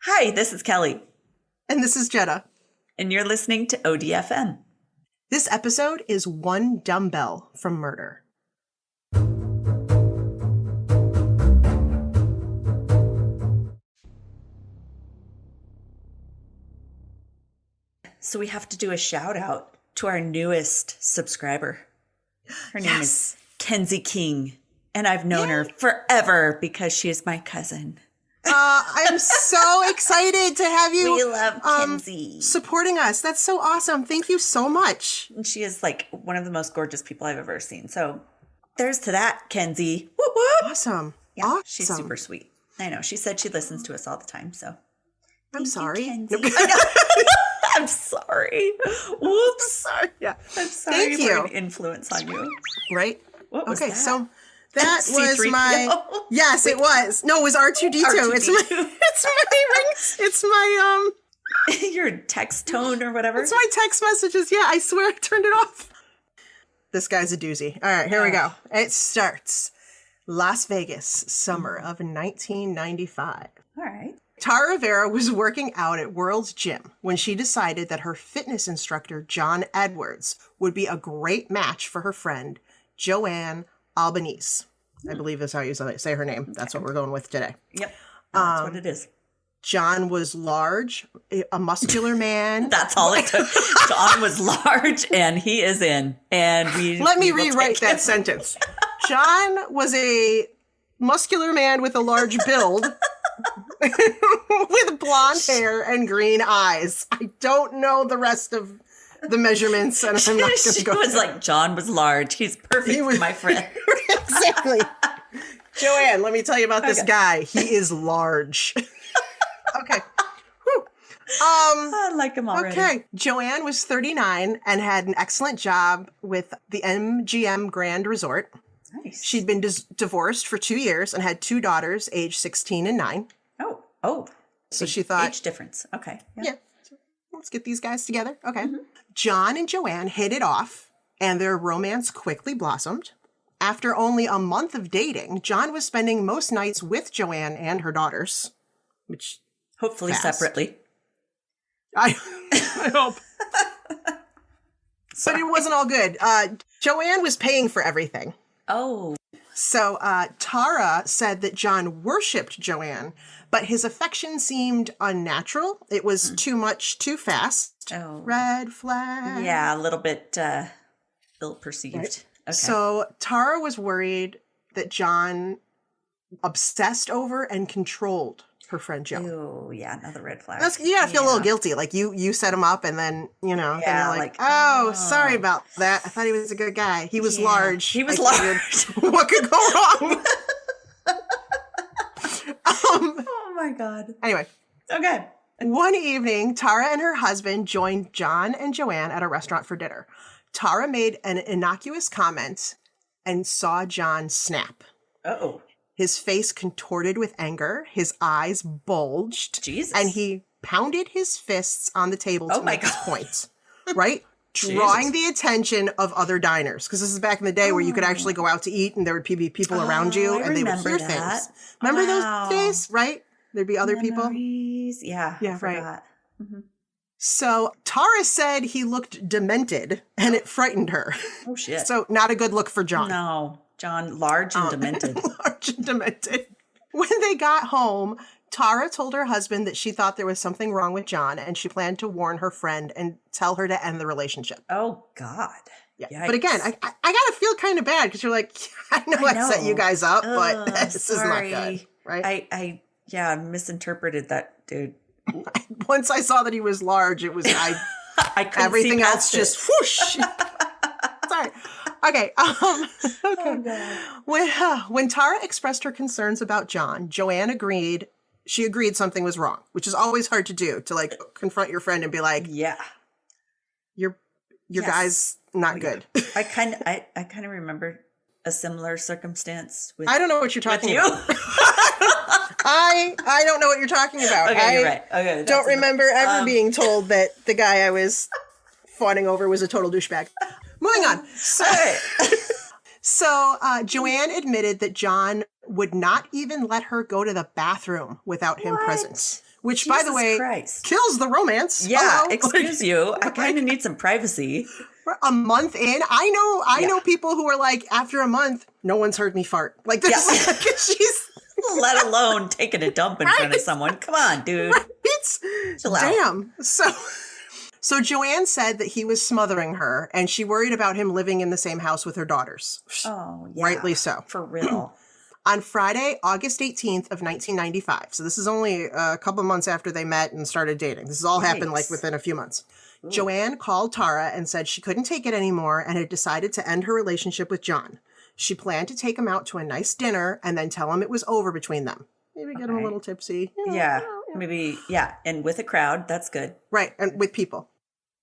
Hi, this is Kelly. And this is Jenna. And you're listening to ODFM. This episode is One Dumbbell from Murder. So we have to do a shout out to our newest subscriber. Her name is Kenzie King. And I've known her forever because she is my cousin. I'm so excited to have you. We love Kenzie. Supporting us. That's so awesome. Thank you so much. And she is like one of the most gorgeous people I've ever seen. So there's to that, Kenzie. Whoop, whoop. Awesome. Yeah, awesome. She's super sweet. I know. She said she listens to us all the time. So I'm sorry. I know. I'm sorry. Whoops. Sorry. Yeah. I'm sorry Thank for you. an influence on you. Right? What was okay, that? so that was C3PO? my. Yes, it was. No, it was R2D2. R2D2. It's my Your text tone or whatever. It's my text messages. Yeah, I swear I turned it off. This guy's a doozy. All right, here we go. It starts. Las Vegas, summer of 1995. All right. Tara Rivera was working out at World's Gym when she decided that her fitness instructor, John Edwards, would be a great match for her friend, Joanne Albanese. I believe is how you say her name. That's what we're going with today. Yep. That's what it is. John was large, a muscular man. That's all it took. John was large and he is in. And Let me rewrite that sentence. John was a muscular man with a large build with blonde hair and green eyes. I don't know the rest of the measurements, and I'm not going to go. She was like, John was large. He's perfect for my friend. Exactly. Joanne, let me tell you about this guy. He is large. Okay. Whew. I like him already. Okay. Joanne was 39 and had an excellent job with the MGM Grand Resort. Nice. She'd been divorced for 2 years and had two daughters, aged 16 and 9. Oh. So she thought... Age difference. Okay. Yeah. Let's get these guys together. Okay. Mm-hmm. John and Joanne hit it off, and their romance quickly blossomed. After only a month of dating, John was spending most nights with Joanne and her daughters, which... Hopefully separately. I hope. But it wasn't all good. Joanne was paying for everything. Oh. So Tara said that John worshipped Joanne, but his affection seemed unnatural. It was too much, too fast. Oh. Red flag. Yeah, a little bit ill-perceived. Right. Okay. So Tara was worried that John obsessed over and controlled her friend Joan. Oh, yeah, another red flag. You gotta feel a little guilty. Like you set him up and then, then you're like, sorry about that. I thought he was a good guy. He was large. He was large. What could go wrong? Oh my God. Anyway. Okay. One evening, Tara and her husband joined John and Joanne at a restaurant for dinner. Tara made an innocuous comment and saw John snap. Uh-oh. His face contorted with anger. His eyes bulged. Jesus. And he pounded his fists on the table to make his point. Right? Drawing the attention of other diners. Because this is back in the day where you could actually go out to eat and there would be people around you and they would hear things. Remember those days? Right? There'd be other people. Yeah. Yeah, I forgot. Mm-hmm. So Tara said he looked demented and it frightened her. Oh, shit. So not a good look for John. No. John, large and demented. Large and demented. When they got home, Tara told her husband that she thought there was something wrong with John and she planned to warn her friend and tell her to end the relationship. Oh, God. Yeah. Yikes. But again, I gotta feel kind of bad because you're like, I know I set you guys up, but this is not good. Right? I misinterpreted that, dude. Once I saw that he was large, it was, I couldn't everything see else it. just whoosh. Sorry. Okay. Okay. Oh, when Tara expressed her concerns about John, Joanne agreed. She agreed something was wrong, which is always hard to do, to like confront your friend and be like, yeah, your guy's not good. I kind of remember a similar circumstance with. I don't know what you're talking about. I don't know what you're talking about. Okay, you're right. Okay, don't remember ever being told that the guy I was fawning over was a total douchebag. Moving on. So Joanne admitted that John would not even let her go to the bathroom without him present, which, Jesus by the way, Christ. kills the romance. Yeah, Hello? excuse you. I kind of need some privacy. A month in, I know people who are like, after a month, no one's heard me fart. Like this, like, she's let alone taking a dump in front of someone. Come on, dude. Damn. So Joanne said that he was smothering her, and she worried about him living in the same house with her daughters. Oh, yeah. Rightly so. For real. On Friday, August 18th of 1995, so this is only a couple months after they met and started dating. This has all happened like within a few months. Ooh. Joanne called Tara and said she couldn't take it anymore and had decided to end her relationship with John. She planned to take him out to a nice dinner and then tell him it was over between them. Maybe get him a little tipsy. Maybe, and with a crowd, that's good. Right, and with people.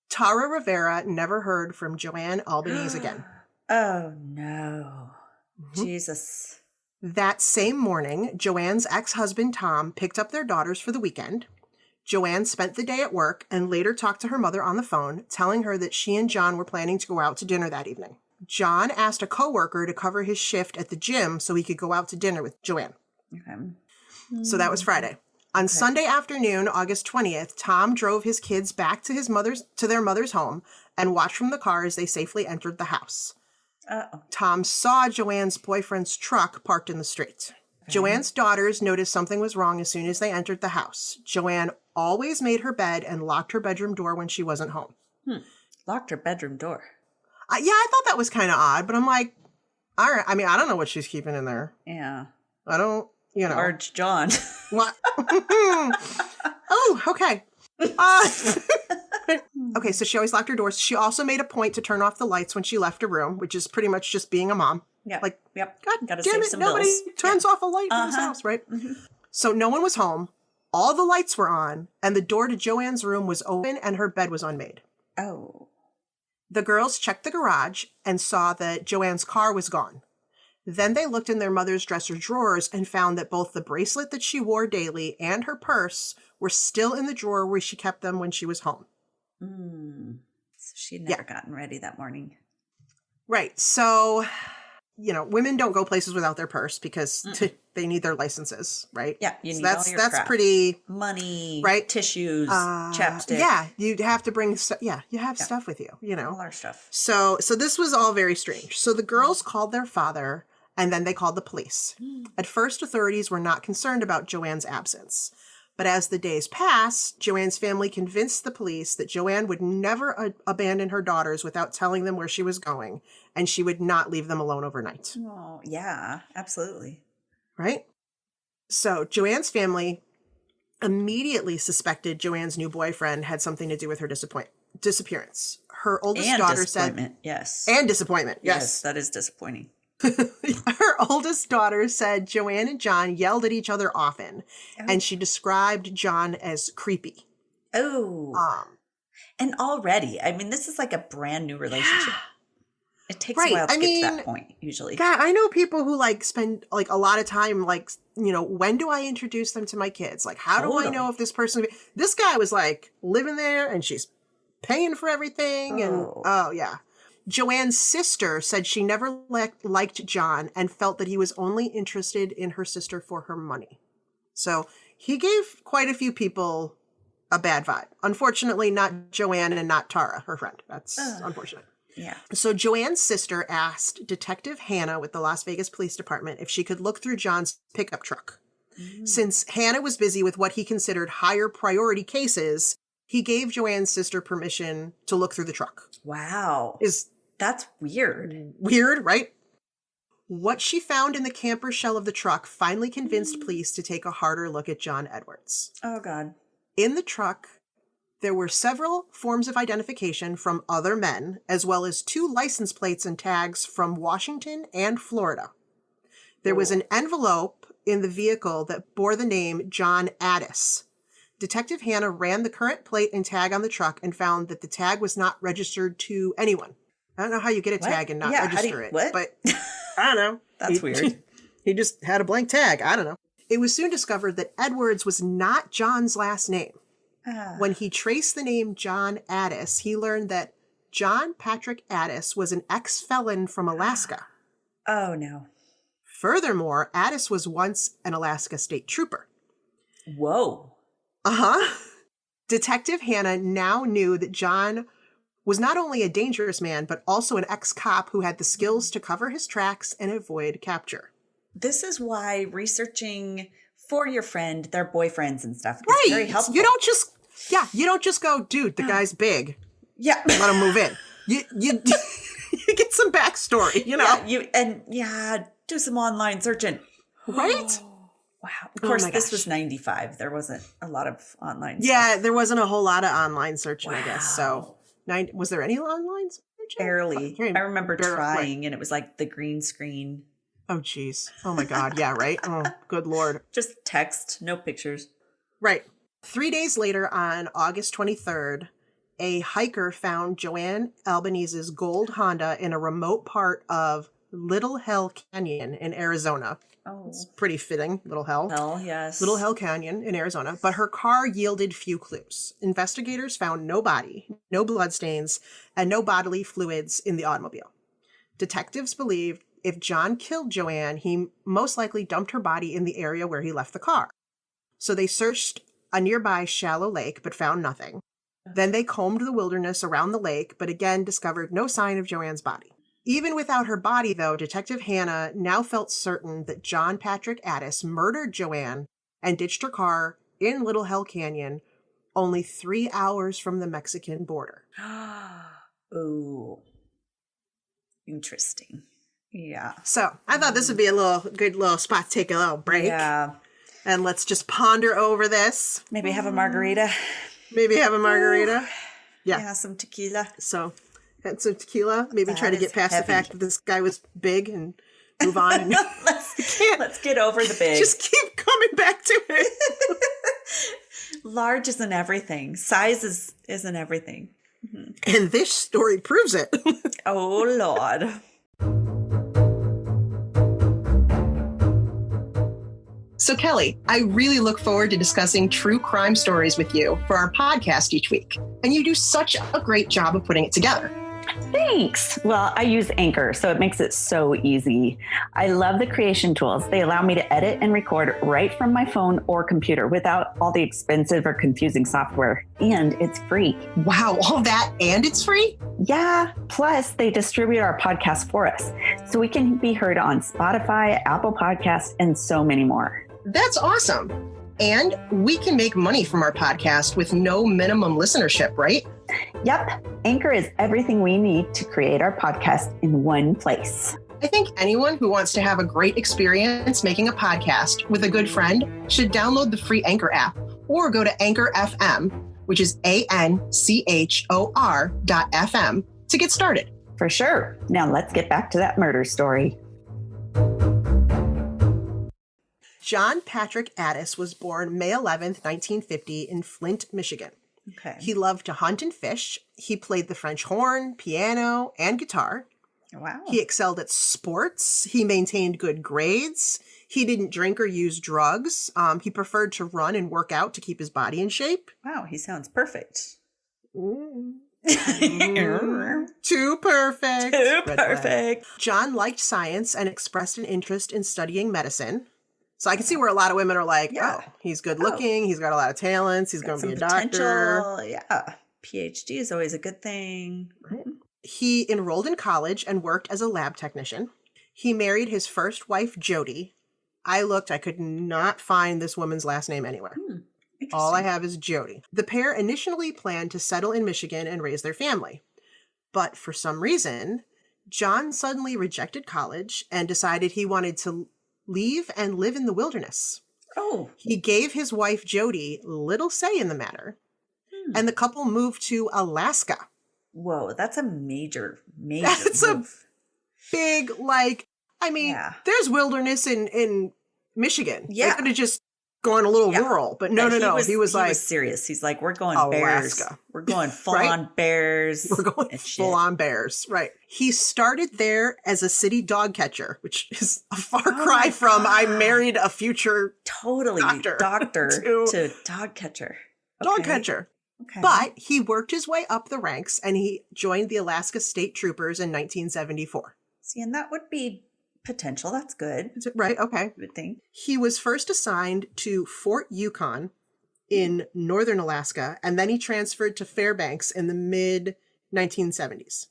Tara Rivera never heard from Joanne Albanese again. Oh, no. Mm-hmm. Jesus. That same morning, Joanne's ex-husband, Tom, picked up their daughters for the weekend. Joanne spent the day at work and later talked to her mother on the phone, telling her that she and John were planning to go out to dinner that evening. John asked a coworker to cover his shift at the gym so he could go out to dinner with Joanne. Okay. So that was Friday. On Sunday afternoon, August 20th, Tom drove his kids back to their mother's home and watched from the car as they safely entered the house. Uh-oh. Tom saw Joanne's boyfriend's truck parked in the street. Okay. Joanne's daughters noticed something was wrong as soon as they entered the house. Joanne always made her bed and locked her bedroom door when she wasn't home. Locked her bedroom door? I thought that was kind of odd, but I'm like, all right. I mean, I don't know what she's keeping in there. Yeah. I don't, Large John. What? Oh, okay. Okay, so she always locked her doors. She also made a point to turn off the lights when she left a room, which is pretty much just being a mom. Yeah. Like, God gotta damn save it, some nobody bills. turns off a light in this house, right? Mm-hmm. So no one was home. All the lights were on, and the door to Joanne's room was open, and her bed was unmade. Oh. The girls checked the garage and saw that Joanne's car was gone. Then they looked in their mother's dresser drawers and found that both the bracelet that she wore daily and her purse were still in the drawer where she kept them when she was home. So she'd never gotten ready that morning. Right. So, women don't go places without their purse because they need their licenses, right? Yeah. You need that's all your crap. Pretty money, right? Tissues, chapstick. Yeah. You'd have to bring you have stuff with you, All our stuff. So this was all very strange. So the girls called their father and then they called the police. At first, authorities were not concerned about Joanne's absence. But as the days passed, Joanne's family convinced the police that Joanne would never abandon her daughters without telling them where she was going, and she would not leave them alone overnight. Oh, yeah, absolutely. Right? So Joanne's family immediately suspected Joanne's new boyfriend had something to do with her disappearance. Her oldest daughter said... Yes. And disappointment, yes. That is disappointing. Her oldest daughter said Joanne and John yelled at each other often, and she described John as creepy. Oh. And already, I mean, this is like a brand new relationship. It takes a while to get to that point, usually. God, I know people who spend a lot of time when do I introduce them to my kids? Like, how do I know if this person... This guy was living there and she's paying for everything. And yeah. Joanne's sister said she never liked John and felt that he was only interested in her sister for her money. So he gave quite a few people a bad vibe. Unfortunately, not Joanne and not Tara, her friend. That's unfortunate. Yeah. So Joanne's sister asked Detective Hannah with the Las Vegas Police Department if she could look through John's pickup truck. Since Hannah was busy with what he considered higher priority cases, he gave Joanne's sister permission to look through the truck. Wow. That's weird. Weird, right? What she found in the camper shell of the truck finally convinced police to take a harder look at John Edwards. Oh, God. In the truck, there were several forms of identification from other men, as well as 2 license plates and tags from Washington and Florida. There was an envelope in the vehicle that bore the name John Addis. Detective Hannah ran the current plate and tag on the truck and found that the tag was not registered to anyone. I don't know how you get a tag and not register it. What? But I don't know. That's weird. He just had a blank tag. I don't know. It was soon discovered that Edwards was not John's last name. When he traced the name John Addis, he learned that John Patrick Addis was an ex-felon from Alaska. Oh, no. Furthermore, Addis was once an Alaska state trooper. Whoa. Uh-huh. Detective Hannah now knew that John was not only a dangerous man, but also an ex-cop who had the skills to cover his tracks and avoid capture. This is why researching for your friend, their boyfriends and stuff is very helpful. You don't just go, dude, the guy's big. Yeah. Let him move in. You you get some backstory, you know? Yeah, do some online searching. Right? Wow. Of course, this was 95. There wasn't a lot of online stuff. There wasn't a whole lot of online searching, I guess. So, was there any online searching? Barely. I remember trying, and it was like the green screen. Oh, geez. Oh, my God. Yeah, right? Oh, good Lord. Just text, no pictures. Right. 3 days later, on August 23rd, a hiker found Joanne Albanese's gold Honda in a remote part of Little Hell Canyon in Arizona. Oh. It's pretty fitting, Little Hell. Hell, yes. Little Hell Canyon in Arizona. But her car yielded few clues. Investigators found no body, no bloodstains, and no bodily fluids in the automobile. Detectives believed if John killed Joanne, he most likely dumped her body in the area where he left the car. So they searched a nearby shallow lake, but found nothing. Then they combed the wilderness around the lake, but again discovered no sign of Joanne's body. Even without her body, though, Detective Hannah now felt certain that John Patrick Addis murdered Joanne and ditched her car in Little Hell Canyon only 3 hours from the Mexican border. Ooh. Interesting. Yeah. So I thought this would be a good little spot to take a little break. Yeah. And let's just ponder over this. Maybe have a margarita. Yeah. Yeah, some tequila. So, had some tequila. Maybe try to get past the fact that this guy was big and move on. And let's get over the big. Just keep coming back to it. Large isn't everything. Size isn't everything. Mm-hmm. And this story proves it. Oh, Lord. So, Kelly, I really look forward to discussing true crime stories with you for our podcast each week. And you do such a great job of putting it together. Thanks. Well, I use Anchor, so it makes it so easy. I love the creation tools. They allow me to edit and record right from my phone or computer without all the expensive or confusing software. And it's free. Wow, all that and it's free? Yeah. Plus, they distribute our podcast for us, so we can be heard on Spotify, Apple Podcasts, and so many more. That's awesome. And we can make money from our podcast with no minimum listenership, right? Yep. Anchor is everything we need to create our podcast in one place. I think anyone who wants to have a great experience making a podcast with a good friend should download the free Anchor app or go to Anchor FM, which is ANCHOR.FM, to get started. For sure. Now let's get back to that murder story. John Patrick Addis was born May 11th, 1950 in Flint, Michigan. Okay. He loved to hunt and fish. He played the French horn, piano, and guitar. Wow. He excelled at sports. He maintained good grades. He didn't drink or use drugs. He preferred to run and work out to keep his body in shape. Wow, he sounds perfect. Too perfect. Too perfect. John liked science and expressed an interest in studying medicine. So I can see where a lot of women are like, oh, he's good looking. He's got a lot of talents. He's going to be a doctor. Yeah. PhD is always a good thing. Right. He enrolled in college and worked as a lab technician. He married his first wife, Jody. I looked, I could not find this woman's last name anywhere. All I have is Jody. The pair initially planned to settle in Michigan and raise their family. But for some reason, John suddenly rejected college and decided he wanted to leave and live in the wilderness. Oh. He gave his wife, Jody, little say in the matter. And the couple moved to Alaska. Whoa, that's a major That's move. A big, there's wilderness in Michigan. Yeah. They could have just gone a little rural, but no. He was serious. He's like, we're going Alaska. bears. We're going full on bears. We're going full on bears. Right. He started there as a city dog catcher, which is a far cry from I married a future doctor to dog catcher. Dog catcher. Okay. But he worked his way up the ranks and he joined the Alaska State Troopers in 1974. See, and that would be potential. That's good. Is it right? Okay. I would think. He was first assigned to Fort Yukon in northern Alaska, and then he transferred to Fairbanks in the mid-1970s.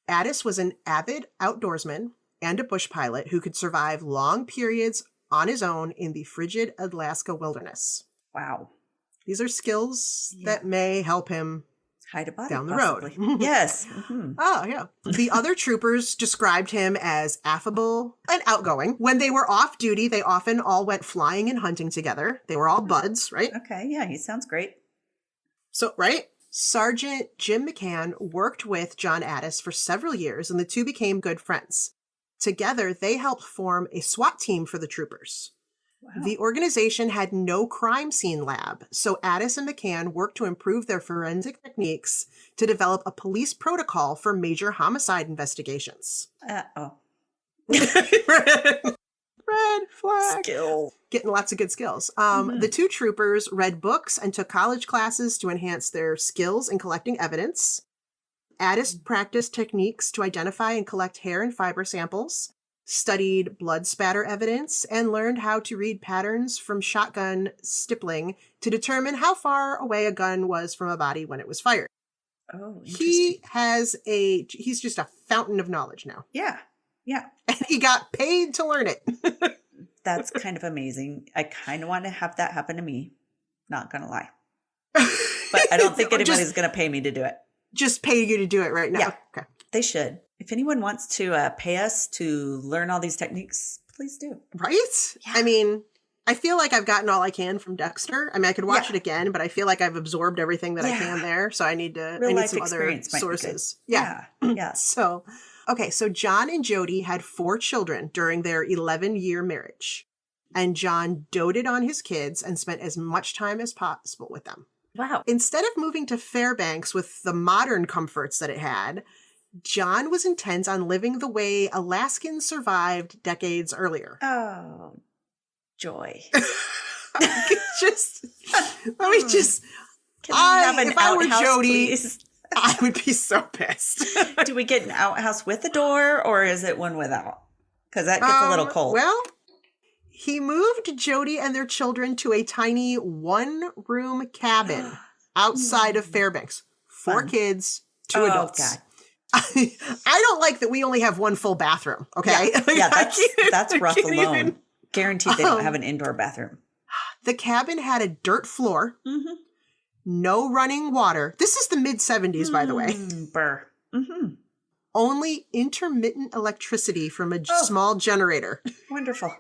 Addis was an avid outdoorsman and a bush pilot who could survive long periods on his own in the frigid Alaska wilderness. Wow. These are skills that may help him hide a body down the possibly. road. Yes. Mm-hmm. Oh, yeah. The other troopers described him as affable and outgoing. When they were off duty, they often all went flying and hunting together. They were all buds, right? Okay, yeah, he sounds great. So, right? Sergeant Jim McCann worked with John Addis for several years, and the two became good friends. Together, they helped form a SWAT team for the troopers. Wow. The organization had no crime scene lab, so Addis and McCann worked to improve their forensic techniques to develop a police protocol for major homicide investigations. Red flag. Skill. Getting lots of good skills. The two troopers read books and took college classes to enhance their skills in collecting evidence. Addis practiced techniques to identify and collect hair and fiber samples, studied blood spatter evidence, and learned how to read patterns from shotgun stippling to determine how far away a gun was from a body when it was fired. Oh, interesting. He's just a fountain of knowledge now. Yeah. Yeah. And he got paid to learn it. That's kind of amazing. I kind of want to have that happen to me. Not going to lie. But I don't think anybody's going to pay me to do it. Just pay you to do it right now. Yeah. Okay. They should. If anyone wants to pay us to learn all these techniques, please do. Right? Yeah. I mean, I feel like I've gotten all I can from Dexter. I mean, I could watch it again, but I feel like I've absorbed everything that I can there. So I need some other sources. Yeah. Yeah. So John and Jody had 4 children during their 11-year marriage. And John doted on his kids and spent as much time as possible with them. Wow. Instead of moving to Fairbanks with the modern comforts that it had, John was intent on living the way Alaskans survived decades earlier. Oh, joy. Let me just. Can I have an if I were outhouse, Jody, please? I would be so pissed. Do we get an outhouse with a door, or is it one without? Because that gets a little cold. Well, he moved Jody and their children to a tiny 1-room cabin outside of Fairbanks. 4 kids, 2 adults. God. I don't like that we only have 1 full bathroom. Okay, yeah, that's rough alone. Guaranteed they don't have an indoor bathroom. The cabin had a dirt floor, no running water. This is the mid-70s, by the way. Burr. Mm-hmm. Only intermittent electricity from a small generator. Wonderful.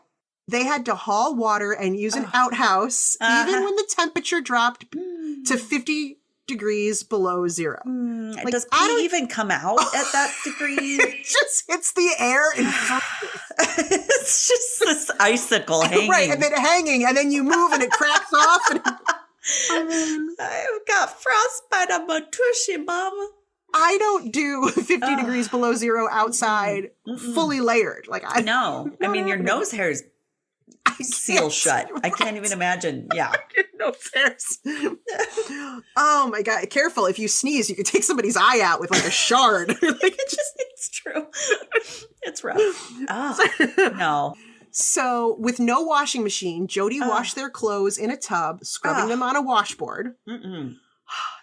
They had to haul water and use an outhouse, even when the temperature dropped to 50 degrees below zero. Does pee even come out at that degree? It just hits the air and it's just this icicle hanging. Right, and then hanging, and then you move and it cracks off. And I've got frostbite on my tushy, Mama. I don't do 50 degrees below zero outside fully layered. I know. I mean, your nose hair is sealed shut. I can't even imagine. Yeah. Nose hairs. Oh my God. Careful. If you sneeze, you could take somebody's eye out with a shard. It's true. It's rough. Oh, no. So with no washing machine, Jody washed their clothes in a tub, scrubbing them on a washboard.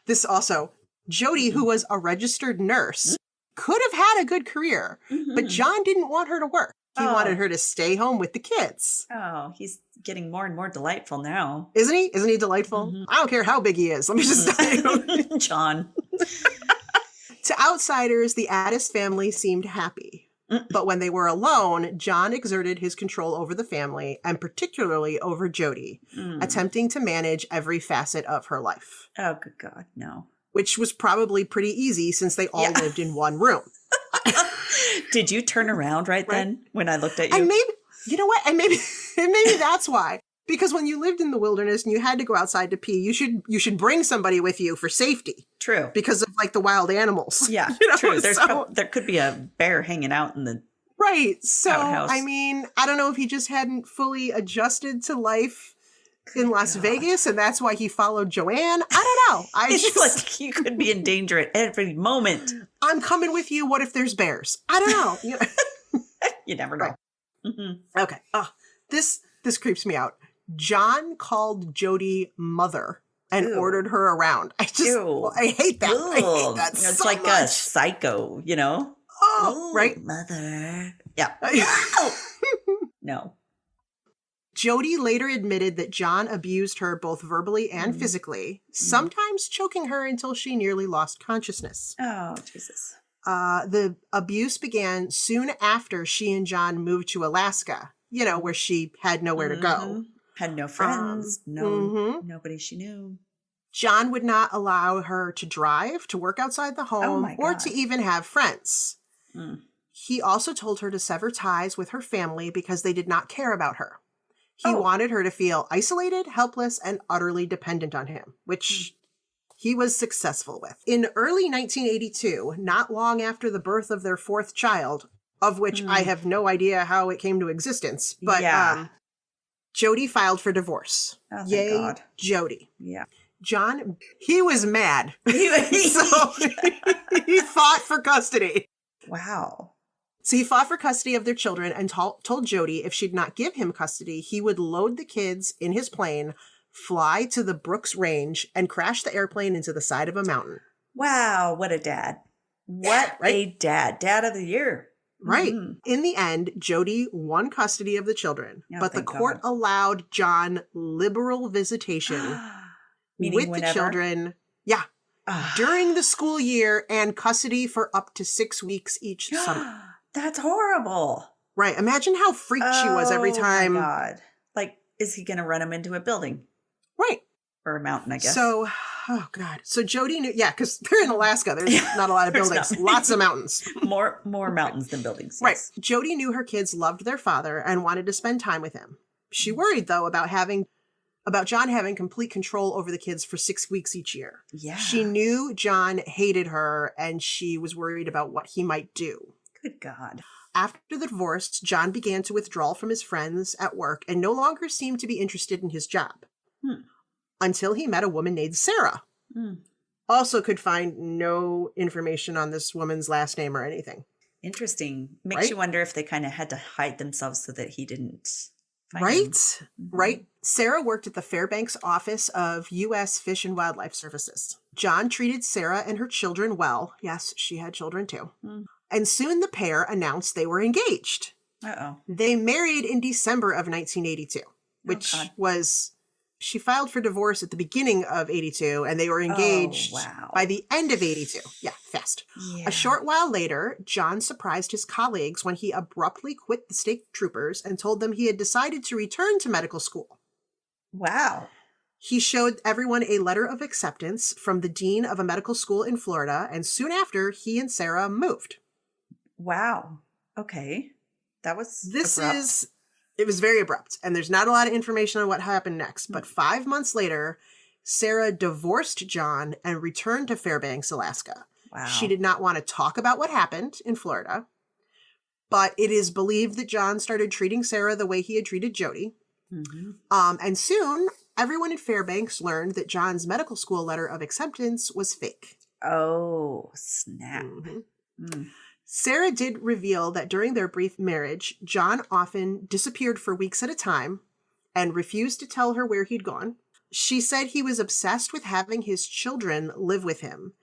This also, Jody, who was a registered nurse, could have had a good career, but John didn't want her to work. He wanted her to stay home with the kids. Oh, he's getting more and more delightful now. Isn't he? Isn't he delightful? I don't care how big he is. Let me just tell you. John. To outsiders, the Addis family seemed happy. But when they were alone, John exerted his control over the family, and particularly over Jody, attempting to manage every facet of her life. Oh, good God, no. Which was probably pretty easy since they all lived in one room. Did you turn around right then when I looked at you? And maybe, you know what? And maybe that's why. Because when you lived in the wilderness and you had to go outside to pee, you should bring somebody with you for safety. True. Because of the wild animals. Yeah, true. There could be a bear hanging out in the outhouse. I mean, I don't know if he just hadn't fully adjusted to life in Las Vegas, and that's why he followed Joanne. I don't know. It's like you could be in danger at every moment. I'm coming with you. What if there's bears? I don't know. You never know. Right. Okay. This creeps me out. John called Jody mother and ordered her around. I hate that. I hate that so much. It's like a psycho, you know? Oh, right? Mother. Yeah. No. Jody later admitted that John abused her both verbally and physically, sometimes choking her until she nearly lost consciousness. Oh, Jesus. The abuse began soon after she and John moved to Alaska, where she had nowhere to go. Had no friends, nobody she knew. John would not allow her to drive, to work outside the home, or to even have friends. He also told her to sever ties with her family because they did not care about her. He wanted her to feel isolated, helpless, and utterly dependent on him, which he was successful with. In early 1982, not long after the birth of their fourth child, of which I have no idea how it came to existence, but Jody filed for divorce. Oh, thank Yay, God. Jody. Yeah. John, he was mad. So he fought for custody. Wow. So he fought for custody of their children and told Jody if she'd not give him custody, he would load the kids in his plane, fly to the Brooks Range, and crash the airplane into the side of a mountain. Wow, what a dad. What a dad. Dad of the year. Right. In the end, Jody won custody of the children, but the court allowed John liberal visitation with the children. Yeah. During the school year and custody for up to 6 weeks each summer. That's horrible. Right. Imagine how freaked she was every time. Oh, my God. Like, is he going to run him into a building? Right. Or a mountain, I guess. So, oh, God. So Jody knew, because they're in Alaska. There's not a lot of buildings. Lots of mountains. More mountains than buildings. Yes. Right. Jody knew her kids loved their father and wanted to spend time with him. She worried, though, about John having complete control over the kids for 6 weeks each year. Yeah. She knew John hated her, and she was worried about what he might do. Good God. After the divorce, John began to withdraw from his friends at work and no longer seemed to be interested in his job. Until he met a woman named Sarah. Also could find no information on this woman's last name or anything. Interesting. Makes you wonder if they kind of had to hide themselves so that he didn't find Right. Right. Sarah worked at the Fairbanks office of U.S. Fish and Wildlife Services. John treated Sarah and her children well. Yes, she had children too. And soon the pair announced they were engaged. They married in December of 1982, which was, she filed for divorce at the beginning of 82, and they were engaged by the end of 82. Yeah, fast. Yeah. A short while later, John surprised his colleagues when he abruptly quit the state troopers and told them he had decided to return to medical school. Wow. He showed everyone a letter of acceptance from the dean of a medical school in Florida, and soon after, he and Sarah moved. Wow. Okay. That was It was very abrupt, and there's not a lot of information on what happened next. But 5 months later, Sarah divorced John and returned to Fairbanks, Alaska. Wow. She did not want to talk about what happened in Florida, but it is believed that John started treating Sarah the way he had treated Jody. And soon, everyone in Fairbanks learned that John's medical school letter of acceptance was fake. Oh, snap. Sarah did reveal that during their brief marriage, John often disappeared for weeks at a time and refused to tell her where he'd gone. She said he was obsessed with having his children live with him,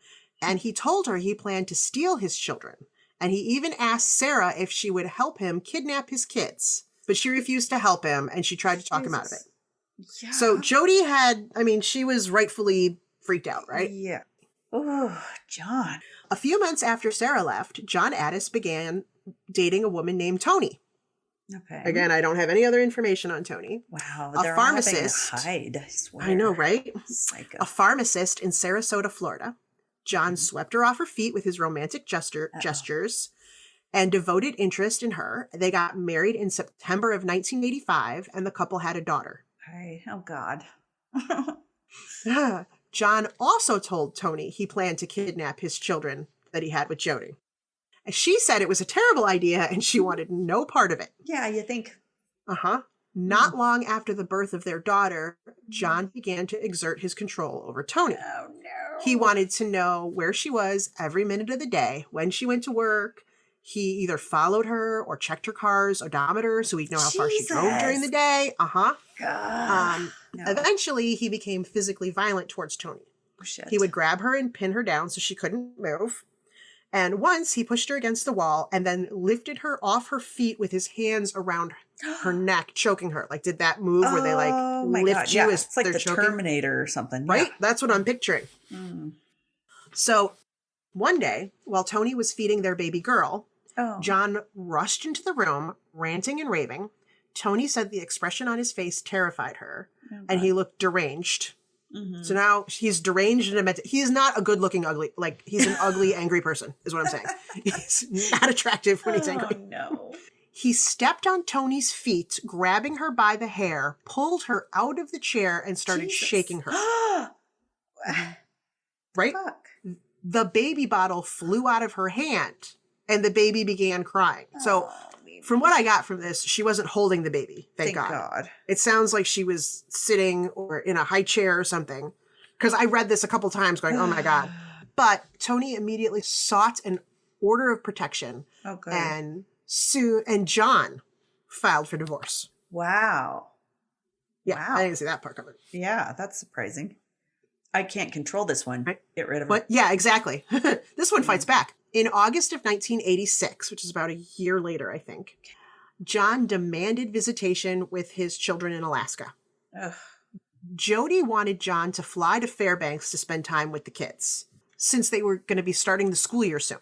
and he told her he planned to steal his children. And he even asked Sarah if she would help him kidnap his kids, but she refused to help him, and she tried to talk him out of it. Yeah. So Jody she was rightfully freaked out, right? Yeah. Oh, John. A few months after Sarah left, John Addis began dating a woman named Tony. Okay. Again, I don't have any other information on Tony. Wow. A pharmacist. Hide, I swear. I know, right? Psycho. A pharmacist in Sarasota, Florida. John swept her off her feet with his romantic gestures and devoted interest in her. They got married in September of 1985, and the couple had a daughter. Okay. Oh, God. John also told Tony he planned to kidnap his children that he had with Jody. She said it was a terrible idea and she wanted no part of it. Yeah, you think. Not long after the birth of their daughter, John began to exert his control over Tony. Oh, no. He wanted to know where she was every minute of the day, when she went to work. He either followed her or checked her car's odometer so he'd know how far she drove during the day. God. Eventually, he became physically violent towards Toni. Oh, shit. He would grab her and pin her down so she couldn't move. And once he pushed her against the wall and then lifted her off her feet with his hands around her neck, choking her. Like, did that move where they lift you as it's like they're the choking? Terminator or something. Right? Yeah. That's what I'm picturing. So one day, while Toni was feeding their baby girl, John rushed into the room, ranting and raving. Toni said the expression on his face terrified her, and he looked deranged. So now he's deranged and he's not a good-looking ugly. Like, he's an ugly, angry person, is what I'm saying. He's not attractive when he's angry. Oh, no. He stepped on Toni's feet, grabbing her by the hair, pulled her out of the chair, and started shaking her. Right? Fuck. The baby bottle flew out of her hand, and the baby began crying. So from what I got from this, she wasn't holding the baby. Thank God. It sounds like she was sitting or in a high chair or something. Because I read this a couple times going, oh my God. But Toni immediately sought an order of protection. Oh, good. And John filed for divorce. Wow. Yeah, Wow. I didn't see that part coming. Yeah, that's surprising. I can't control this one. Right. Get rid of But it. yeah, exactly. This one fights back. In August of 1986, which is about a year later, I think, John demanded visitation with his children in Alaska. Ugh. Jody wanted John to fly to Fairbanks to spend time with the kids, since they were going to be starting the school year soon.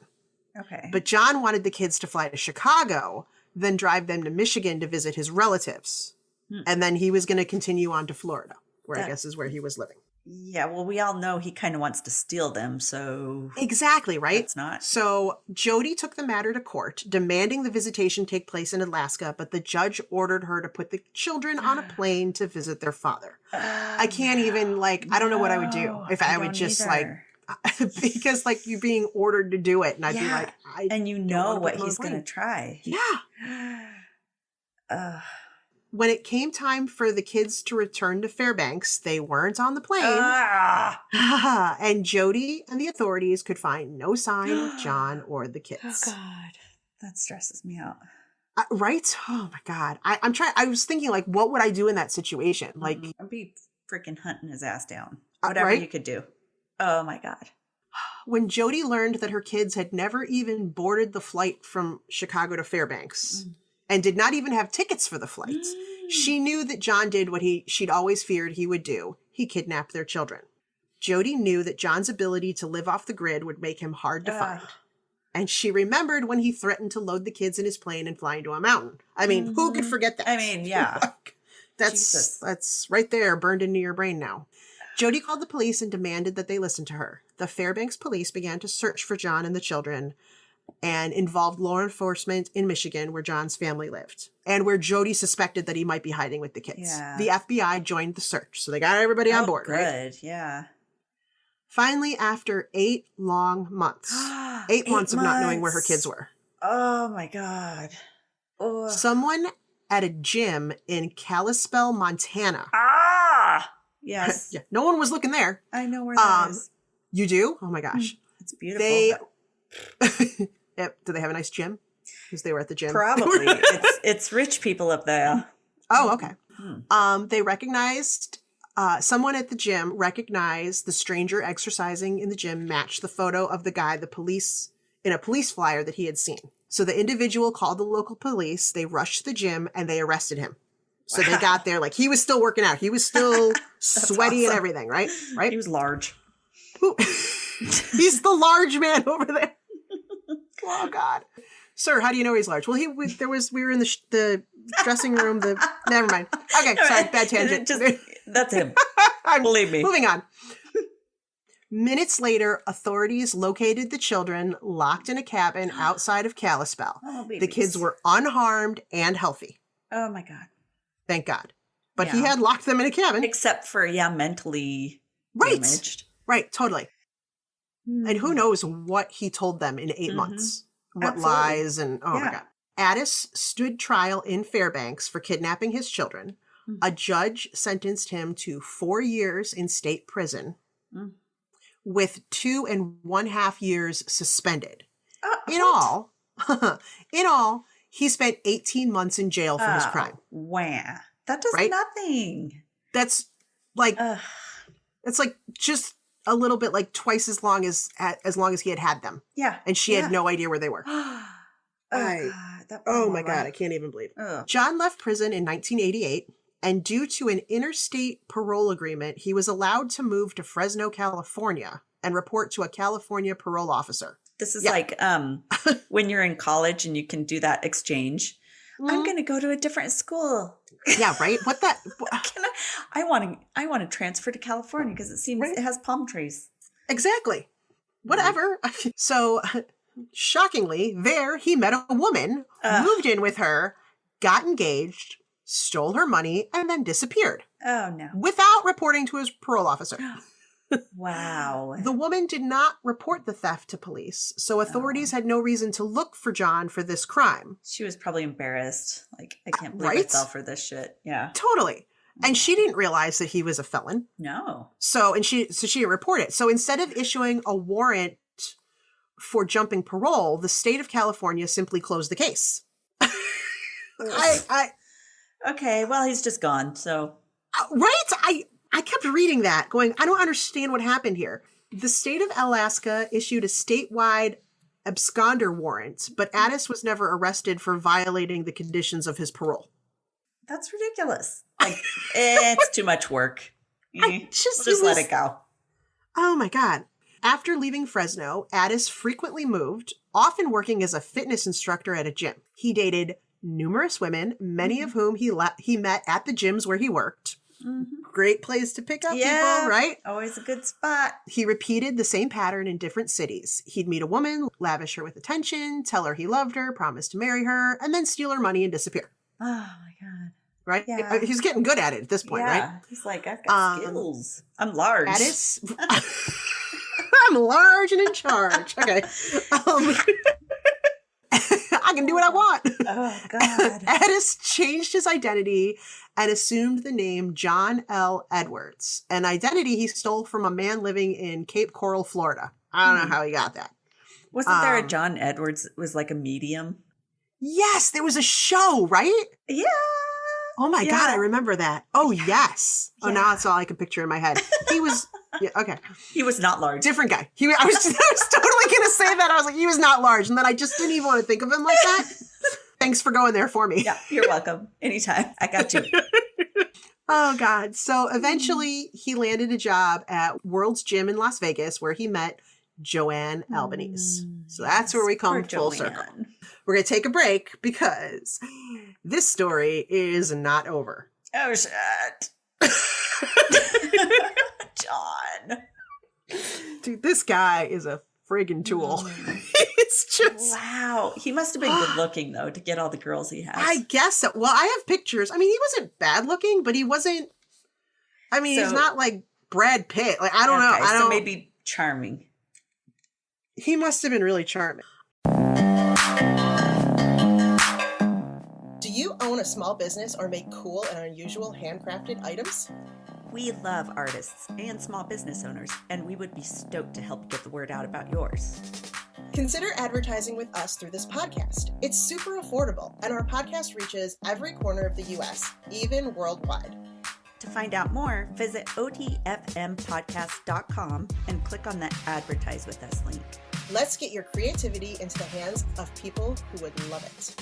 Okay. But John wanted the kids to fly to Chicago, then drive them to Michigan to visit his relatives. And then he was going to continue on to Florida, where I guess is where he was living. Yeah, well, we all know he kind of wants to steal them, so... Exactly, right? It's not. So Jody took the matter to court, demanding the visitation take place in Alaska, but the judge ordered her to put the children on a plane to visit their father. I can't even, like, I don't know what I would do if I would just, either. because, like, you're being ordered to do it, and I'd be like, and you know what he's going to try. Yeah. When it came time for the kids to return to Fairbanks, they weren't on the plane. And Jody and the authorities could find no sign of John or the kids. Oh, God. That stresses me out. Right? Oh, my God. I was thinking, like, what would I do in that situation? Like, I'd be freaking hunting his ass down. Whatever you could do. Oh, my God. When Jody learned that her kids had never even boarded the flight from Chicago to Fairbanks and did not even have tickets for the flight, she knew that John did what she'd always feared he would do. He kidnapped their children. Jody knew that John's ability to live off the grid would make him hard to find. And she remembered when he threatened to load the kids in his plane and fly into a mountain. I mean, who could forget that? I mean, yeah. That's right there, burned into your brain now. Jody called the police and demanded that they listen to her. The Fairbanks police began to search for John and the children and involved law enforcement in Michigan, where John's family lived and where Jody suspected that he might be hiding with the kids. Yeah. The FBI joined the search, so they got everybody on board, right? Good, yeah. Finally, after 8 long months, 8 months of not knowing where her kids were. Oh, my God. Oh. Someone at a gym in Kalispell, Montana. Yes. Yeah, no one was looking there. I know where that is. You do? Oh my gosh. It's beautiful. Do they have a nice gym? Because they were at the gym. Probably. it's rich people up there. Oh, okay. They recognized, someone at the gym recognized the stranger exercising in the gym matched the photo of the guy in a police flyer that he had seen. So the individual called the local police, they rushed to the gym, and they arrested him. So they got there, like, he was still working out. He was still sweaty and everything, right? He was large. He's the large man over there. Oh, God. Sir, how do you know he's large? Well, we were in the dressing room. Never mind. Okay, sorry, bad tangent. That's him. Believe me. Moving on. Minutes later, authorities located the children locked in a cabin outside of Kalispell. Oh, the kids were unharmed and healthy. Oh, my God. Thank God. But he had locked them in a cabin. Except for, mentally damaged. Right, totally. And who knows what he told them in 8 months. What lies and, oh my God. Addis stood trial in Fairbanks for kidnapping his children. A judge sentenced him to 4 years in state prison with 2.5 years suspended. In all, In all, he spent 18 months in jail for his crime. Wow. That does nothing. That's like, it's like just a little bit like twice as long as he had them. Yeah. And she had no idea where they were. Oh my God, I can't even believe it. John left prison in 1988, and due to an interstate parole agreement, he was allowed to move to Fresno, California, and report to a California parole officer. This is like when you're in college and you can do that exchange. I'm going to go to a different school. Yeah, right? What that? I want to transfer to California because it seems it has palm trees. Exactly. Whatever. So, shockingly, there he met a woman, moved in with her, got engaged, stole her money, and then disappeared. Oh, no. Without reporting to his parole officer. Wow. The woman did not report the theft to police, so authorities had no reason to look for John for this crime. She was probably embarrassed. Like, I can't believe I fell for this shit. Yeah. Totally. And she didn't realize that he was a felon. No. So she didn't report it. So instead of issuing a warrant for jumping parole, the state of California simply closed the case. Okay, well, he's just gone, so. Right? I kept reading that, going, I don't understand what happened here. The state of Alaska issued a statewide absconder warrant, but Addis was never arrested for violating the conditions of his parole. That's ridiculous. Like, it's too much work. Just let it go. Oh my God. After leaving Fresno, Addis frequently moved, often working as a fitness instructor at a gym. He dated numerous women, many of whom he met at the gyms where he worked. Mm-hmm. Great place to pick up people, right? Always a good spot. He repeated the same pattern in different cities. He'd meet a woman, lavish her with attention, tell her he loved her, promise to marry her, and then steal her money and disappear. Oh my God. Right? Yeah. He's getting good at it at this point, right? He's like, I've got skills. I'm large. Addis, I'm large and in charge. Okay. I can do what I want. Oh, God. Addis changed his identity and assumed the name John L. Edwards, an identity he stole from a man living in Cape Coral, Florida. I don't know how he got that. Wasn't there a John Edwards was like a medium? Yes, there was a show, right? Yeah. Oh my God, I remember that. Oh, yes. Oh, now that's all I can picture in my head. He was, okay. He was not large. Different guy. I was totally going to say that. I was like, he was not large. And then I just didn't even want to think of him like that. Thanks for going there for me. Yeah, you're welcome. Anytime. I got you. Oh, God. So eventually he landed a job at World's Gym in Las Vegas where he met Joanne Albanese. So that's where we come full circle. We're going to take a break because this story is not over. Oh, shit. John. Dude, this guy is a friggin' tool. It's just... Wow. He must have been good looking, though, to get all the girls he has. I guess so. Well, I have pictures. I mean, he wasn't bad looking, but he wasn't... I mean, he's not like Brad Pitt. Like, I don't know. So maybe charming. He must have been really charming. Do you own a small business or make cool and unusual handcrafted items? We love artists and small business owners, and we would be stoked to help get the word out about yours. Consider advertising with us through this podcast. It's super affordable, and our podcast reaches every corner of the U.S., even worldwide. To find out more, visit otfmpodcast.com and click on the Advertise with Us link. Let's get your creativity into the hands of people who would love it.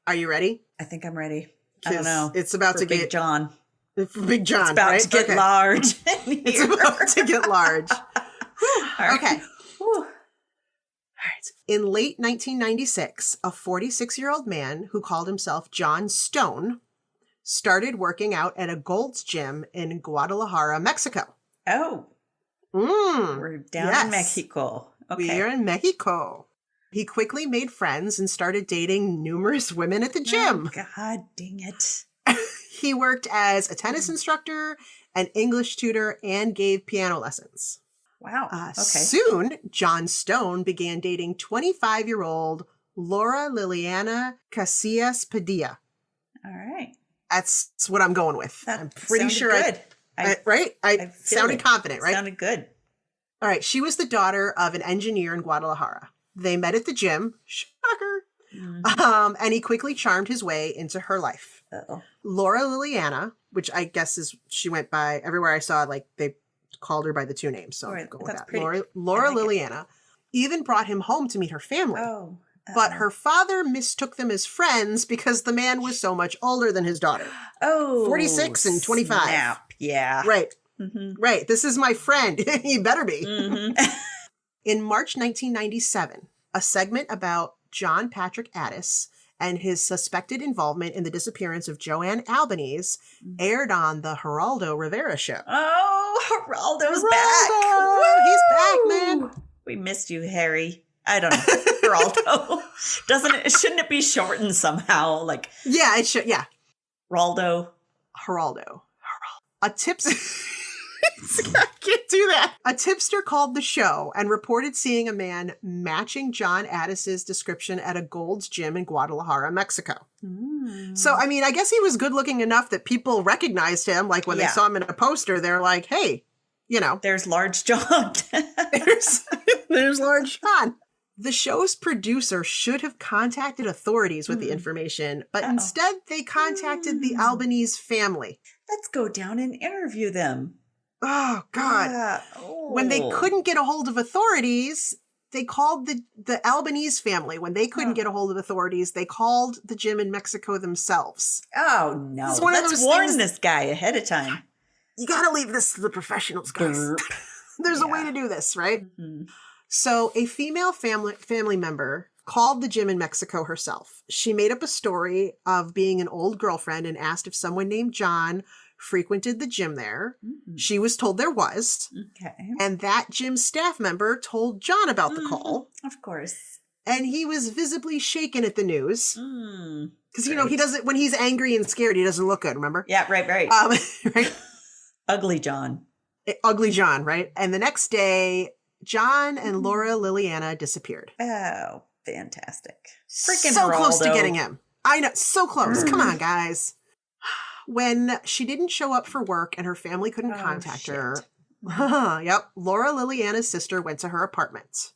Are you ready? I think I'm ready. I don't know. It's about to get Big John. Big John, it's about to get large. It's about to get large. Okay. All right. In late 1996, a 46-year-old man who called himself John Stone started working out at a Gold's Gym in Guadalajara, Mexico. Oh. We're down in Mexico. Okay. We are in Mexico. He quickly made friends and started dating numerous women at the gym. Oh, God dang it. He worked as a tennis instructor, an English tutor, and gave piano lessons. Wow. Okay. Soon, John Stone began dating 25-year-old Laura Liliana Casillas Padilla. All right. That's what I'm going with. I'm pretty sure good. I sounded confident, right? Sounded good. All right. She was the daughter of an engineer in Guadalajara. They met at the gym. Shocker. Mm-hmm. And he quickly charmed his way into her life. Uh-oh. Laura Liliana, which I guess is, she went by, everywhere I saw, like, they called her by the two names. So I'm going with that. Laura Liliana even brought him home to meet her family. Oh. But her father mistook them as friends because the man was so much older than his daughter. Oh. 46 and 25. Snap. Yeah. Right. Mm-hmm. Right. This is my friend. He better be. Mm-hmm. In March 1997, a segment about John Patrick Addis and his suspected involvement in the disappearance of Joanne Albanese aired on the Geraldo Rivera show. Oh, Geraldo's back. He's back, man. We missed you, Harry. I don't know. Geraldo. Shouldn't it be shortened somehow? Like, yeah, it should. Yeah. Geraldo. A tipster. I can't do that. A tipster called the show and reported seeing a man matching John Addis's description at a Gold's Gym in Guadalajara, Mexico. Mm. So, I mean, I guess he was good looking enough that people recognized him. Like when they saw him in a poster, they're like, hey, you know. There's Large John. there's Large John. The show's producer should have contacted authorities with the information, but instead they contacted the Albanese family. Let's go down and interview them. Oh, God. When they couldn't get a hold of authorities, they called the Albanese family. When they couldn't get a hold of authorities, they called the gym in Mexico themselves. Oh, no. Let's warn this guy ahead of time. You got to leave this to the professionals, guys. There's a way to do this, right? Mm-hmm. So a female family member called the gym in Mexico herself. She made up a story of being an old girlfriend and asked if someone named John frequented the gym there. Mm-hmm. She was told there was. Okay. And that gym staff member told John about the call. Of course. And he was visibly shaken at the news. Because, you know, he doesn't, when he's angry and scared, he doesn't look good, remember? Yeah, right. Right? Ugly John. Ugly John, right? And the next day, John and Laura Liliana disappeared. Oh, fantastic. Freaking so Geraldo. Close to getting him. I know, so close. Come on, guys. When she didn't show up for work and her family couldn't contact her, Laura Liliana's sister went to her apartment.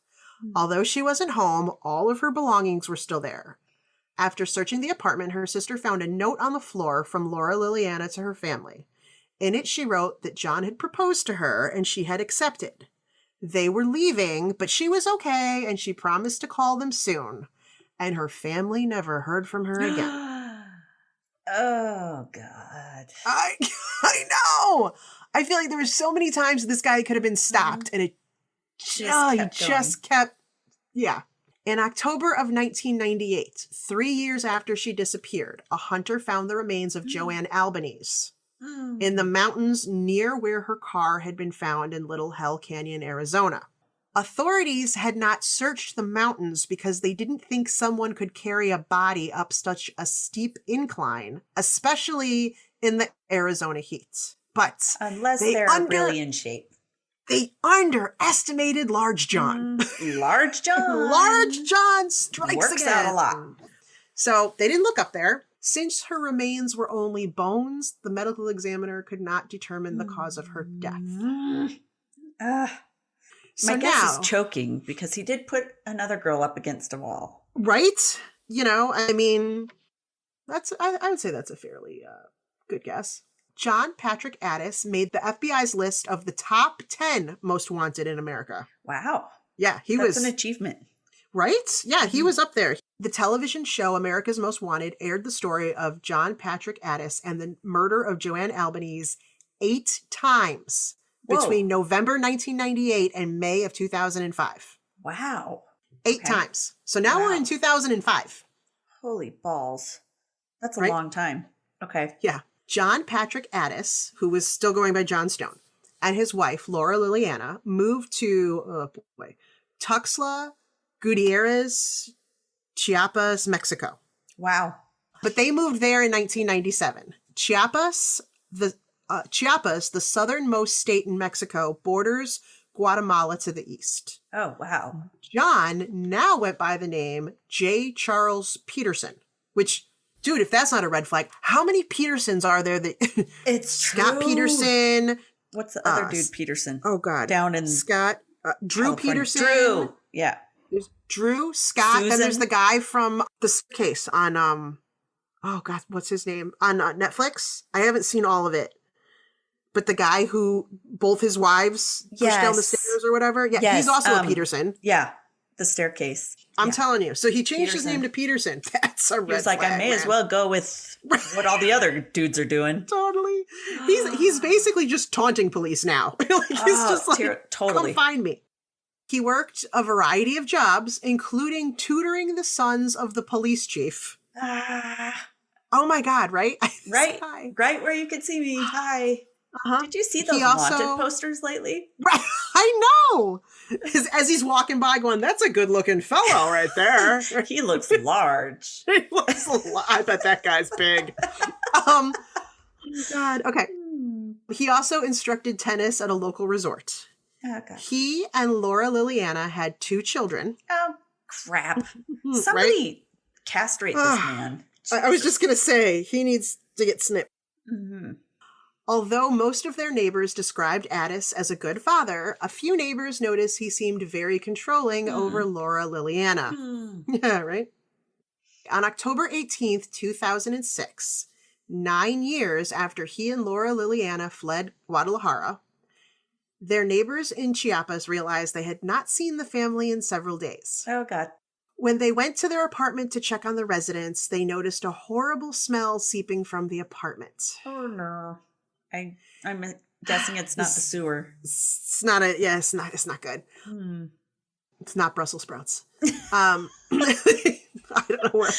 Although she wasn't home, all of her belongings were still there. After searching the apartment, her sister found a note on the floor from Laura Liliana to her family. In it, she wrote that John had proposed to her and she had accepted. They were leaving, but she was okay, and she promised to call them soon. And her family never heard from her again. Oh, God. I know. I feel like there were so many times this guy could have been stopped, and it just kept. Yeah. In October of 1998, 3 years after she disappeared, a hunter found the remains of Joanne Albanese in the mountains near where her car had been found in Little Hell Canyon, Arizona. Authorities had not searched the mountains because they didn't think someone could carry a body up such a steep incline, especially in the Arizona heat. But unless they're really in shape. They underestimated Large John. Large John. Large John strikes Works again. out a lot. So they didn't look up there. Since her remains were only bones, the medical examiner could not determine the cause of her death. My guess is choking, because he did put another girl up against a wall. Right? You know, I mean, I would say that's a fairly good guess. John Patrick Addis made the FBI's list of the top 10 most wanted in America. Wow. Yeah, That's an achievement. Right? Yeah, he was up there. The television show America's Most Wanted aired the story of John Patrick Addis and the murder of Joanne Albanese 8 times between November 1998 and May of 2005. Wow. 8 times. So now we're in 2005. Holy balls. That's a long time. Okay. Yeah. John Patrick Addis, who was still going by John Stone, and his wife, Laura Liliana, moved to Tuxtla Gutierrez, Chiapas, Mexico. Wow. But they moved there in 1997. Chiapas, the southernmost state in Mexico, borders Guatemala to the east. Oh, wow. John now went by the name J. Charles Peterson, which, dude, if that's not a red flag, how many Petersons are there? It's Scott true. Peterson. What's the other dude, Peterson? Oh, God. Down in Scott Drew Peterson. Drew. Yeah. There's Drew, Scott, Susan. then there's the guy from The Case on, oh God, what's his name? On Netflix. I haven't seen all of it. But the guy who both his wives pushed down the stairs or whatever. Yeah, yes. He's also a Peterson. Yeah, The Staircase. I'm telling you. So he changed his name to Peterson. That's a red He was like, flag, I may as man. well go with what all the other dudes are doing. Totally. He's basically just taunting police now. He's just like, totally. come find me. He worked a variety of jobs, including tutoring the sons of the police chief. Oh my God, right? Right. Hi. Right where you could see me. Hi. Uh-huh. Did you see those wanted posters lately? Right, I know. As he's walking by going, that's a good looking fellow right there. He looks large. He looks I bet that guy's big. God. Okay. He also instructed tennis at a local resort. Okay. He and Laura Liliana had 2 children. Oh, crap. Somebody castrate this man. I was just going to say, he needs to get snipped. Mm-hmm. Although most of their neighbors described Addis as a good father, a few neighbors noticed he seemed very controlling over Laura Liliana. Yeah, right? On October 18th, 2006, 9 years after he and Laura Liliana fled Guadalajara, their neighbors in Chiapas realized they had not seen the family in several days. Oh, God. When they went to their apartment to check on the residents, they noticed a horrible smell seeping from the apartment. Oh, no. I'm guessing it's not the sewer. It's not it's not good. It's not Brussels sprouts. I don't know where.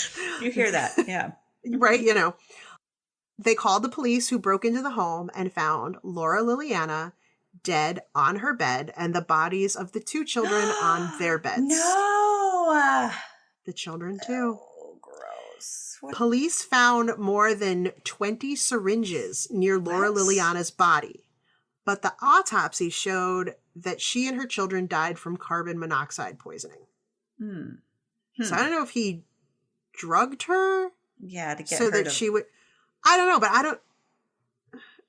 You hear that, yeah. Right, They called the police, who broke into the home and found Laura Liliana dead on her bed and the bodies of the 2 children on their beds. No! The children too. Oh, gross. Police found more than 20 syringes near Laura Liliana's body, but the autopsy showed that she and her children died from carbon monoxide poisoning. So I don't know if he drugged her. Yeah, to get so her that to... she would. I don't know,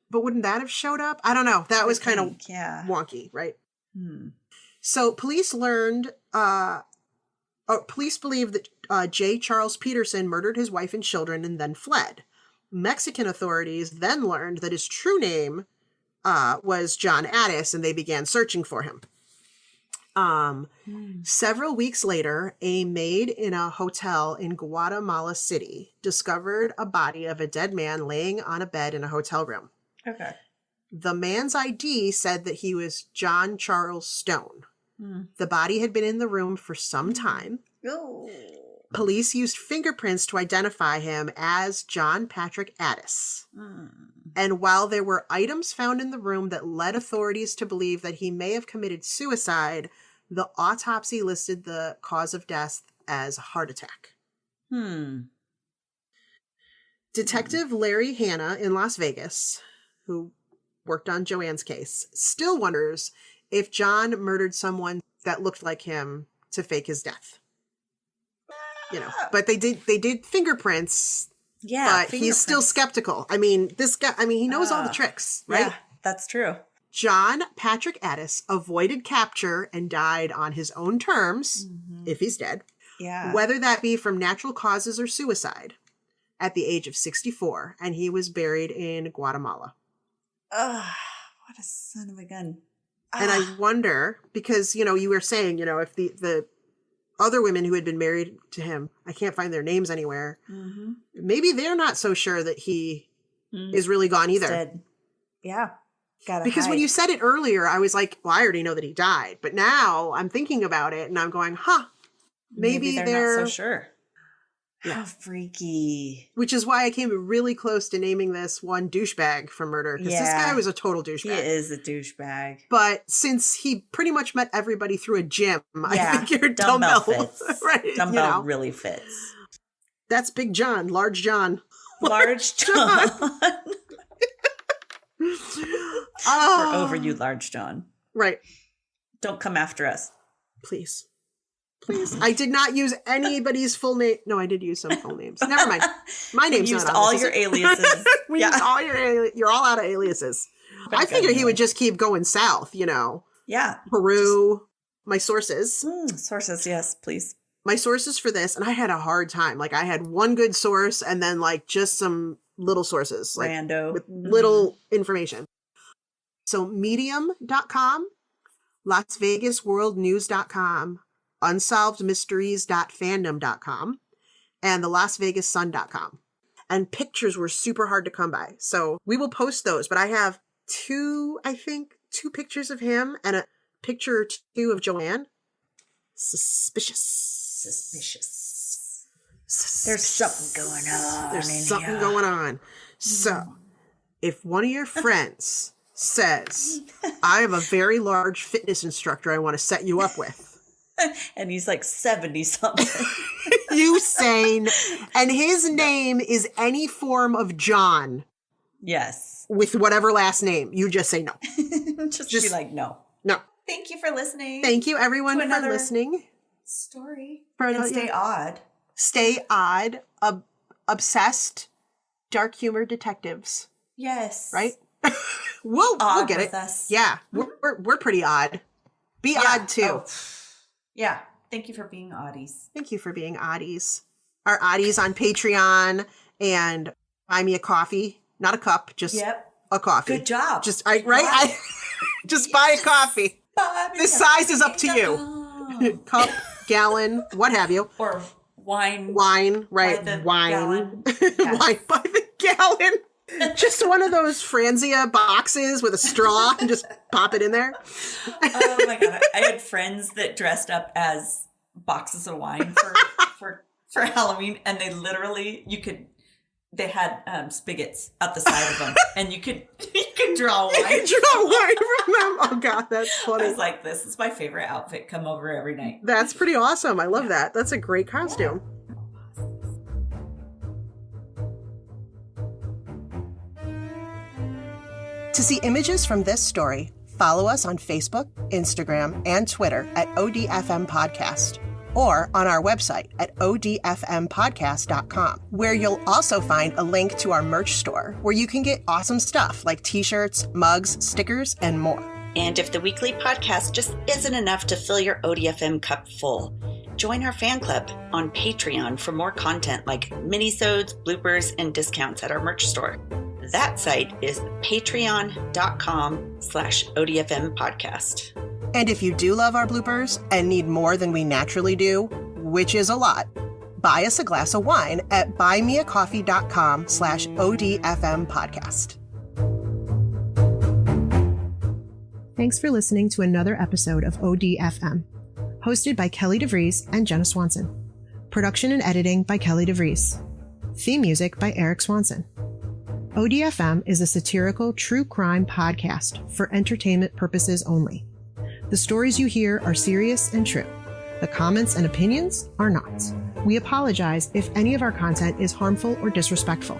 but wouldn't that have showed up? I don't know. That was kind of wonky, right? So police learned. Police believe that J. Charles Peterson murdered his wife and children and then fled. Mexican authorities then learned that his true name was John Addis, and they began searching for him. Several weeks later, a maid in a hotel in Guatemala City discovered a body of a dead man laying on a bed in a hotel room. Okay. The man's ID said that he was John Charles Stone. The body had been in the room for some time. Oh. Police used fingerprints to identify him as John Patrick Addis. And while there were items found in the room that led authorities to believe that he may have committed suicide, the autopsy listed the cause of death as a heart attack. Detective Larry Hanna in Las Vegas, who worked on Joanne's case, still wonders if John murdered someone that looked like him to fake his death. But they did fingerprints. Yeah. But he's still skeptical. I mean, this guy, he knows all the tricks, right? Yeah, that's true. John Patrick Addis avoided capture and died on his own terms, if he's dead. Yeah. Whether that be from natural causes or suicide, at the age of 64, and he was buried in Guatemala. What a son of a gun. And I wonder, because, you were saying, if the other women who had been married to him, I can't find their names anywhere. Maybe they're not so sure that he is really gone either. Dead. Yeah. Because when you said it earlier, I was like, well, I already know that he died. But now I'm thinking about it and I'm going, maybe they're not so sure. Yeah. How freaky. Which is why I came really close to naming this one douchebag for murder. Because this guy was a total douchebag. He is a douchebag. But since he pretty much met everybody through a gym, I figured Dumbbell fits. Right, Dumbbell really fits. That's Big John. Large John. Large John. We're over you, Large John. Right. Don't come after us. Please. I did not use anybody's full name. No, I did use some full names. Never mind. My name's used not on all this. your aliases. Used all your you're all out of aliases. I figured he would just keep going south, Yeah. Yeah. Peru. My sources. Sources, yes, please. My sources for this, and I had a hard time. Like, I had one good source and then, like, just some little sources. Like, Rando. with little information. So, medium.com, LasVegasWorldNews.com, unsolvedmysteries.fandom.com, and the LasVegasSun.com. And pictures were super hard to come by. So we will post those. But I have two pictures of him and a picture or two of Joanne. Suspicious. There's something going on. There's something going on. So if one of your friends says, I have a very large fitness instructor I want to set you up with. And he's like 70 something. You sane. And his name is any form of John. Yes. With whatever last name. You just say no. just be like, no. No. Thank you for listening. Thank you, everyone, for listening. Story. And stay odd. Stay odd. Obsessed. Dark humor detectives. Yes. Right? we'll get it. Us. Yeah. We're pretty odd. Be odd, too. Oh. Yeah. Thank you for being oddies. Thank you for being oddies. Our oddies on Patreon and buy me a coffee. Not a cup, just a coffee. Good job. Just just buy a coffee. The size is up to you. Cup, gallon, what have you. Or wine. Wine, right. Wine. Yes. Wine by the gallon. Just one of those Franzia boxes with a straw and just pop it in there. Oh my God. I had friends that dressed up as boxes of wine for Halloween, and they literally, they had spigots at the side of them, and you could draw wine. You could draw wine from them. Oh God, that's funny. I was like, this is my favorite outfit. Come over every night. That's pretty awesome. I love that. That's a great costume. Yeah. To see images from this story, follow us on Facebook, Instagram, and Twitter at ODFM Podcast, or on our website at odfmpodcast.com, where you'll also find a link to our merch store, where you can get awesome stuff like t-shirts, mugs, stickers, and more. And if the weekly podcast just isn't enough to fill your ODFM cup full, join our fan club on Patreon for more content like mini-sodes, bloopers, and discounts at our merch store. That site is patreon.com/ODFM podcast. And if you do love our bloopers and need more than we naturally do, which is a lot, buy us a glass of wine at buymeacoffee.com/ODFM podcast. Thanks for listening to another episode of ODFM, hosted by Kelly DeVries and Jenna Swanson. Production and editing by Kelly DeVries. Theme music by Eric Swanson. ODFM is a satirical true crime podcast for entertainment purposes only. The stories you hear are serious and true. The comments and opinions are not. We apologize if any of our content is harmful or disrespectful.